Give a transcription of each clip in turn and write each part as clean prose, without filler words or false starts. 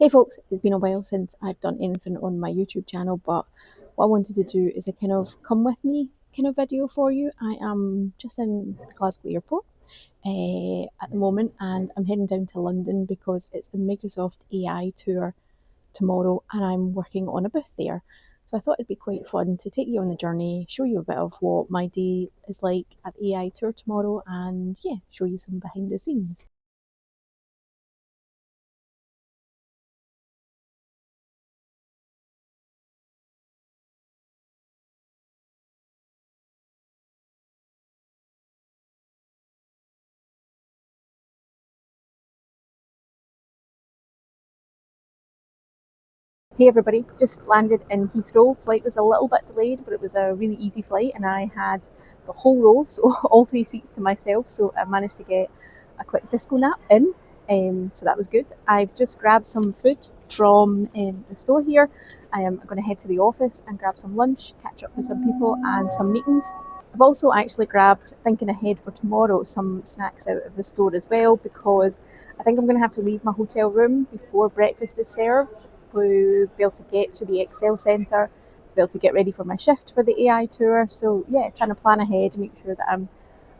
Hey folks, it's been a while since I've done anything on my YouTube channel, but what I wanted to do is a kind of come with me kind of video for you. I am just in Glasgow Airport at the moment, and I'm heading down to London because it's the Microsoft AI tour tomorrow and I'm working on a booth there. So I thought it'd be quite fun to take you on the journey, show you a bit of what my day is like at the AI tour tomorrow, and yeah, show you some behind the scenes. Hey everybody, just landed in Heathrow. Flight was a little bit delayed, but it was a really easy flight and I had the whole row, so all three seats to myself, so I managed to get a quick disco nap in, so that was good. I've just grabbed some food from the store here. I am going to head to the office and grab some lunch, catch up with some people and some meetings. I've also actually grabbed, thinking ahead for tomorrow, some snacks out of the store as well, because I think I'm going to have to leave my hotel room before breakfast is served to be able to get to the Excel Centre, to be able to get ready for my shift for the AI tour. So yeah, trying to plan ahead, make sure that I've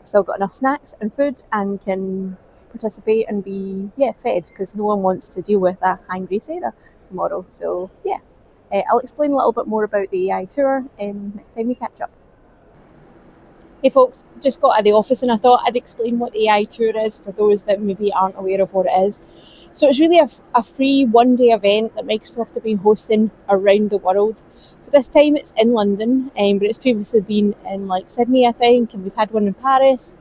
still got enough snacks and food and can participate and be fed, because no one wants to deal with a hangry Sarah tomorrow. So yeah, I'll explain a little bit more about the AI tour next time we catch up. Hey folks, just got out of the office and I thought I'd explain what the AI Tour is for those that maybe aren't aware of what it is. So it's really a free one-day event that Microsoft have been hosting around the world. So this time it's in London, but it's previously been in like Sydney, I think, and we've had one in Paris.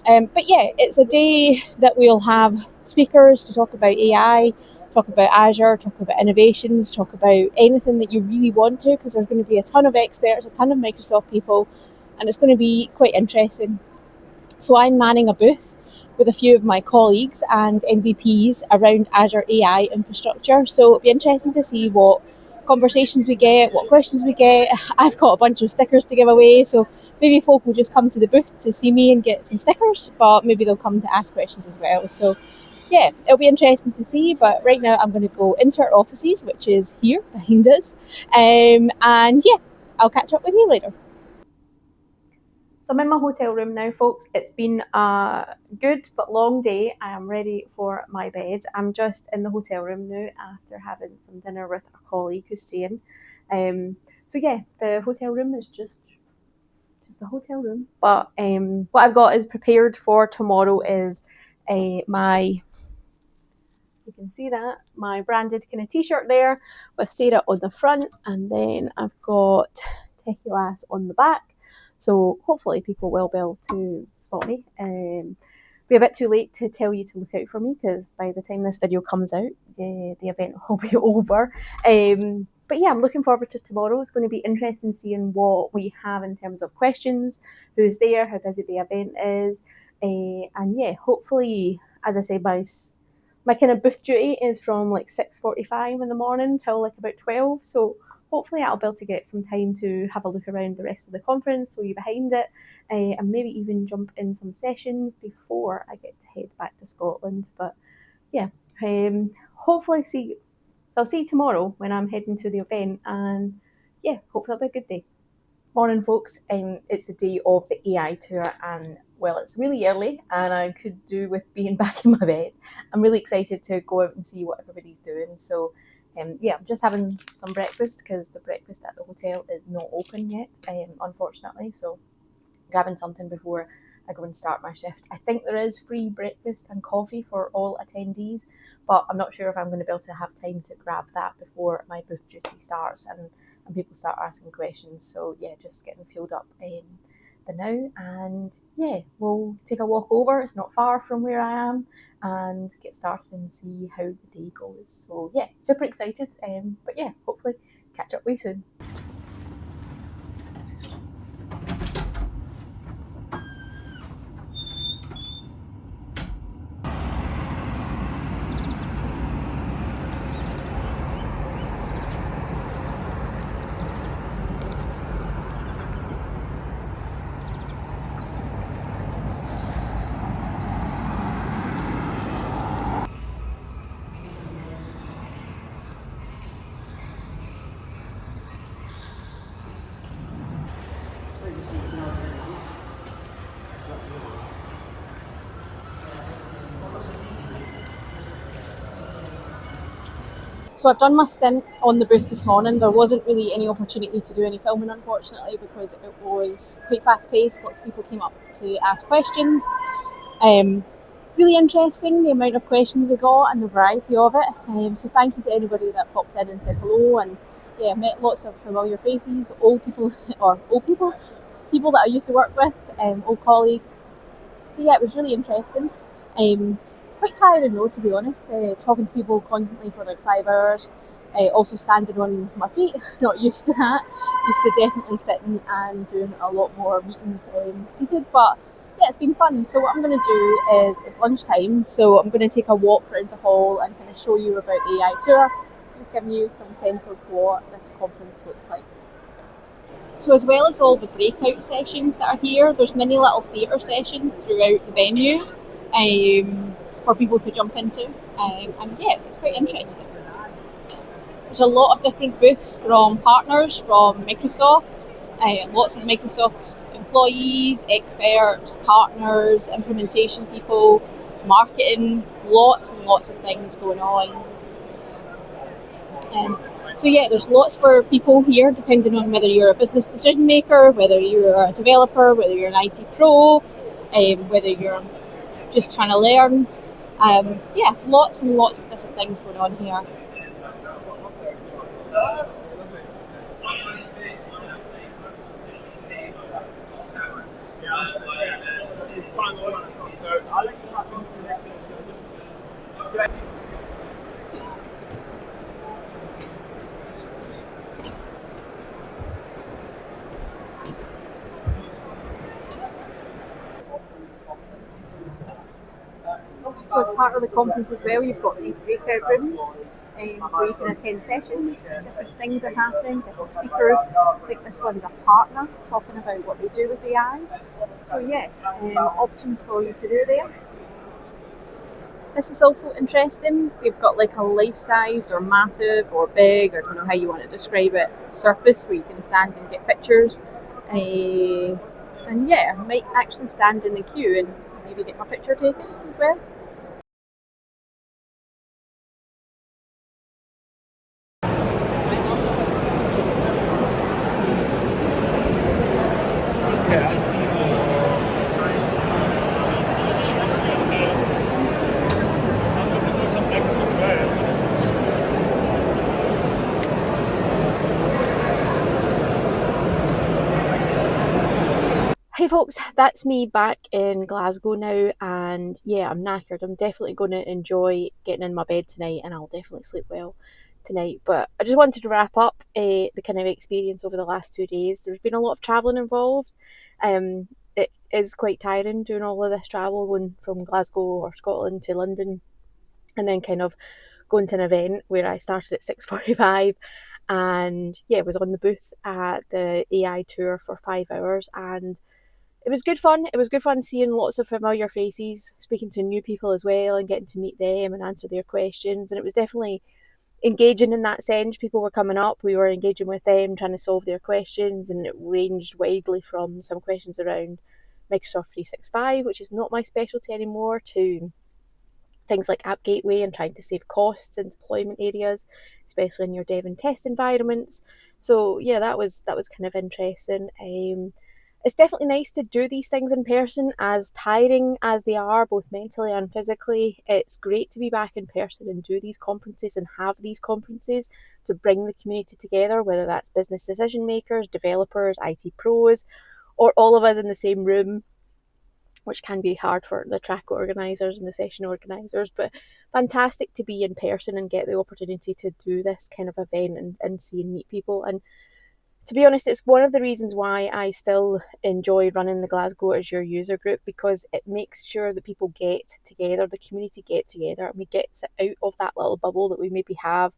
But yeah, it's a day that we'll have speakers to talk about AI, talk about Azure, talk about innovations, talk about anything that you really want to, because there's going to be a ton of experts, a ton of Microsoft people, and it's going to be quite interesting. So I'm manning a booth with a few of my colleagues and MVPs around Azure AI infrastructure. So it'll be interesting to see what conversations we get, what questions we get. I've got a bunch of stickers to give away, so maybe folk will just come to the booth to see me and get some stickers, but maybe they'll come to ask questions as well. So yeah, it'll be interesting to see, but right now I'm going to go into our offices, which is here behind us, and yeah, I'll catch up with you later. So I'm in my hotel room now, folks. It's been a good but long day. I am ready for my bed. I'm just in the hotel room now after having some dinner with a colleague who's staying. So yeah, the hotel room is just a hotel room. But what I've got is prepared for tomorrow is my, you can see that, my branded kind of t-shirt there with Sarah on the front, and then I've got Techielass on the back. So hopefully people will be able to spot me. Be a bit too late to tell you to look out for me, because by the time this video comes out, the event will be over. But yeah, I'm looking forward to tomorrow. It's going to be interesting seeing what we have in terms of questions, who's there, how busy the event is. And yeah, hopefully, as I say, my kind of booth duty is from like 6:45 in the morning till like about 12. So hopefully I'll be able to get some time to have a look around the rest of the conference, so you behind it, and maybe even jump in some sessions before I get to head back to Scotland. But yeah, hopefully I'll see you tomorrow when I'm heading to the event, and yeah, hopefully it'll be a good day. Morning folks, it's the day of the AI tour, and well, it's really early and I could do with being back in my bed. I'm really excited to go out and see what everybody's doing. So yeah, I'm just having some breakfast because the breakfast at the hotel is not open yet, unfortunately. So grabbing something before I go and start my shift. I think there is free breakfast and coffee for all attendees, but I'm not sure if I'm going to be able to have time to grab that before my booth duty starts and people start asking questions. So yeah, just getting fueled up the now, and yeah, we'll take a walk over. It's not far from where I am, and get started and see how the day goes. So yeah, super excited. But yeah, hopefully catch up with you soon. So I've done my stint on the booth this morning. There wasn't really any opportunity to do any filming, unfortunately, because it was quite fast paced. Lots of people came up to ask questions. Really interesting, the amount of questions I got and the variety of it. So thank you to anybody that popped in and said hello. And yeah, met lots of familiar faces, old people people that I used to work with, old colleagues. So yeah, it was really interesting. Quite tiring though, to be honest. Talking to people constantly for like 5 hours. Also standing on my feet, not used to that. Used to definitely sitting and doing a lot more meetings seated. But yeah, it's been fun. So what I'm going to do is it's lunchtime, so I'm going to take a walk around the hall and kind of show you about the AI tour. Just giving you some sense of what this conference looks like. So as well as all the breakout sessions that are here, there's many little theatre sessions throughout the venue for people to jump into. And yeah, it's quite interesting. There's a lot of different booths from partners, from Microsoft, lots of Microsoft employees, experts, partners, implementation people, marketing, lots and lots of things going on. So yeah, there's lots for people here, depending on whether you're a business decision maker, whether you're a developer, whether you're an IT pro, whether you're just trying to learn. Yeah, lots and lots of different things going on here. So as part of the conference as well, you've got these breakout rooms where you can attend sessions, different things are happening, different speakers. I think this one's a partner talking about what they do with AI. So yeah, options for you to do there. This is also interesting. They've got like a life-size or massive or big, or I don't know how you want to describe it, surface where you can stand and get pictures. And yeah, I might actually stand in the queue and maybe get my picture taken as well. Hey folks, that's me back in Glasgow now, and yeah, I'm knackered. I'm definitely going to enjoy getting in my bed tonight, and I'll definitely sleep well tonight. But I just wanted to wrap up the kind of experience over the last 2 days. There's been a lot of travelling involved. It is quite tiring doing all of this travel, going from Glasgow or Scotland to London, and then kind of going to an event where I started at 6:45. And yeah, was on the booth at the AI tour for 5 hours, and it was good fun. It was good fun seeing lots of familiar faces, speaking to new people as well, and getting to meet them and answer their questions. And it was definitely engaging in that sense. People were coming up, we were engaging with them, trying to solve their questions, and it ranged widely from some questions around Microsoft 365, which is not my specialty anymore, to things like App Gateway and trying to save costs in deployment areas, especially in your dev and test environments. So yeah, that was kind of interesting. It's definitely nice to do these things in person, as tiring as they are, both mentally and physically. It's great to be back in person and do these conferences and have these conferences to bring the community together, whether that's business decision makers, developers, IT pros, or all of us in the same room, which can be hard for the track organisers and the session organisers, but fantastic to be in person and get the opportunity to do this kind of event and see and meet people. And to be honest, it's one of the reasons why I still enjoy running the Glasgow Azure user group, because it makes sure that people get together, the community get together, and we get out of that little bubble that we maybe have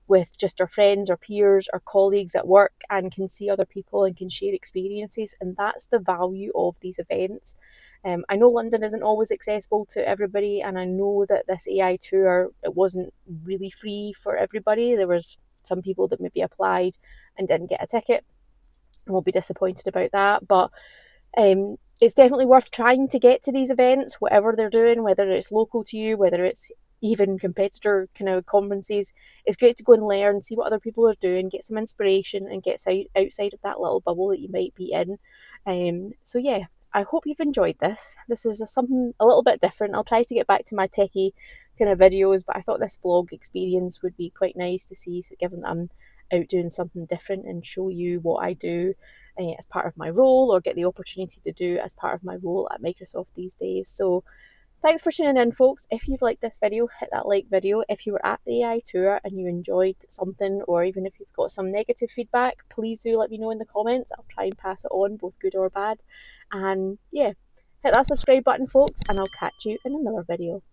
with just our friends or peers or colleagues at work, and can see other people and can share experiences. And that's the value of these events. I know London isn't always accessible to everybody, and I know that this AI tour, it wasn't really free for everybody. There was some people that maybe applied and didn't get a ticket, and will be disappointed about that. But it's definitely worth trying to get to these events, whatever they're doing, whether it's local to you, whether it's even competitor kind of conferences, it's great to go and learn, see what other people are doing, get some inspiration, and get outside of that little bubble that you might be in. So yeah, I hope you've enjoyed this. This is something a little bit different. I'll try to get back to my techie kind of videos, but I thought this vlog experience would be quite nice to see, given that I'm out doing something different, and show you what I do as part of my role, or get the opportunity to do as part of my role at Microsoft these days. So thanks for tuning in, folks. If you've liked this video, hit that like video. If you were at the AI tour and you enjoyed something, or even if you've got some negative feedback, please do let me know in the comments. I'll try and pass it on, both good or bad. And yeah, hit that subscribe button, folks, and I'll catch you in another video.